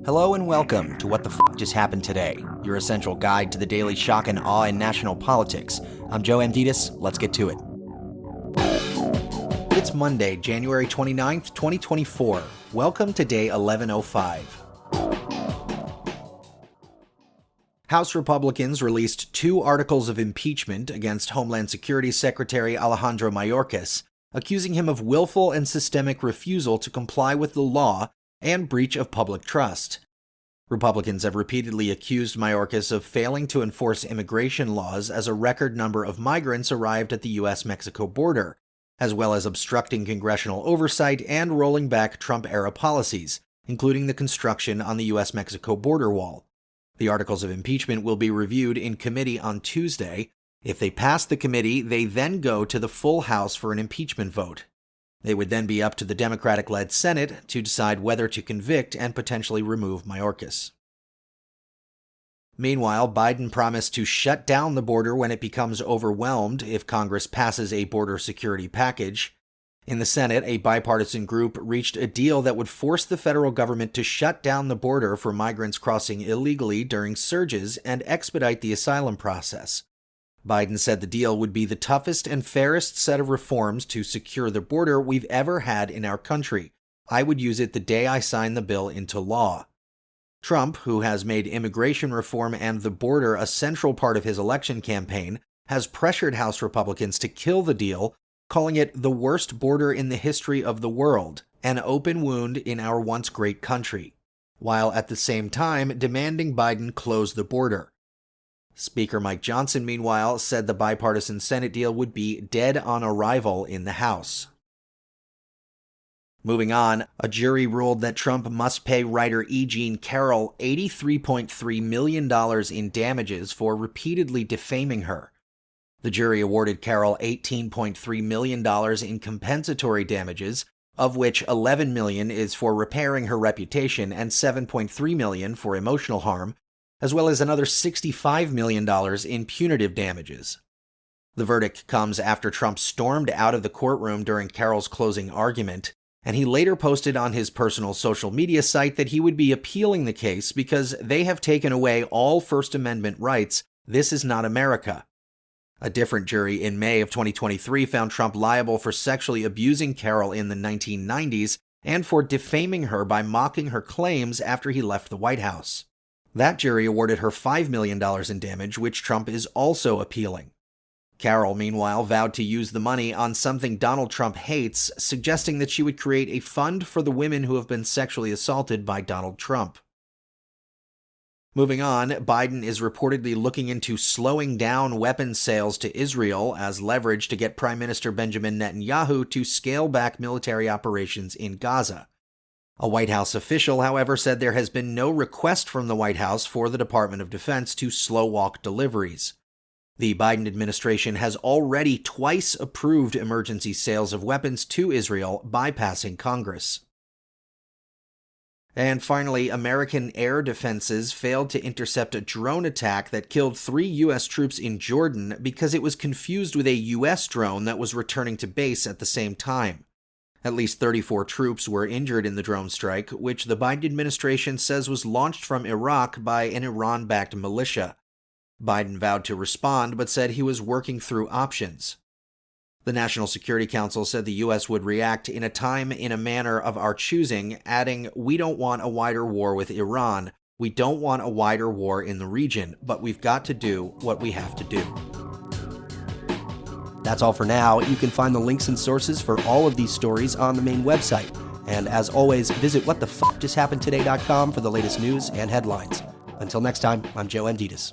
Hello and welcome to What the F*** Just Happened Today, your essential guide to the daily shock and awe in national politics. I'm Joe Amditis. Let's get to it. It's Monday, January 29th, 2024. Welcome to day 1105. House Republicans released 2 articles of impeachment against Homeland Security Secretary Alejandro Mayorkas, accusing him of willful and systemic refusal to comply with the law and breach of public trust. Republicans have repeatedly accused Mayorkas of failing to enforce immigration laws as a record number of migrants arrived at the U.S.-Mexico border, as well as obstructing congressional oversight and rolling back Trump-era policies, including the construction on the U.S.-Mexico border wall. The articles of impeachment will be reviewed in committee on Tuesday. If they pass the committee, they then go to the full House for an impeachment vote. They would then be up to the Democratic-led Senate to decide whether to convict and potentially remove Mayorkas. Meanwhile, Biden promised to shut down the border when it becomes overwhelmed if Congress passes a border security package. In the Senate, a bipartisan group reached a deal that would force the federal government to shut down the border for migrants crossing illegally during surges and expedite the asylum process. Biden said the deal would be the toughest and fairest set of reforms to secure the border we've ever had in our country. I would use it the day I sign the bill into law. Trump, who has made immigration reform and the border a central part of his election campaign, has pressured House Republicans to kill the deal, calling it the worst border in the history of the world, an open wound in our once great country, while at the same time demanding Biden close the border. Speaker Mike Johnson, meanwhile, said the bipartisan Senate deal would be dead on arrival in the House. Moving on, a jury ruled that Trump must pay writer E. Jean Carroll $83.3 million in damages for repeatedly defaming her. The jury awarded Carroll $18.3 million in compensatory damages, of which $11 million is for repairing her reputation and $7.3 million for emotional harm, as well as another $65 million in punitive damages. The verdict comes after Trump stormed out of the courtroom during Carroll's closing argument, and he later posted on his personal social media site that he would be appealing the case because they have taken away all First Amendment rights. This is not America. A different jury in May of 2023 found Trump liable for sexually abusing Carroll in the 1990s and for defaming her by mocking her claims after he left the White House. That jury awarded her $5 million in damage, which Trump is also appealing. Carroll, meanwhile, vowed to use the money on something Donald Trump hates, suggesting that she would create a fund for the women who have been sexually assaulted by Donald Trump. Moving on, Biden is reportedly looking into slowing down weapons sales to Israel as leverage to get Prime Minister Benjamin Netanyahu to scale back military operations in Gaza. A White House official, however, said there has been no request from the White House for the Department of Defense to slow-walk deliveries. The Biden administration has already twice approved emergency sales of weapons to Israel, bypassing Congress. And finally, American air defenses failed to intercept a drone attack that killed 3 U.S. troops in Jordan because it was confused with a U.S. drone that was returning to base at the same time. At least 34 troops were injured in the drone strike, which the Biden administration says was launched from Iraq by an Iran-backed militia. Biden vowed to respond, but said he was working through options. The National Security Council said the U.S. would react in a time in a manner of our choosing, adding, "We don't want a wider war with Iran. We don't want a wider war in the region, but we've got to do what we have to do." That's all for now. You can find the links and sources for all of these stories on the main website. And as always, visit whatthefjusthappenedtoday.com for the latest news and headlines. Until next time, I'm Joe Amditis.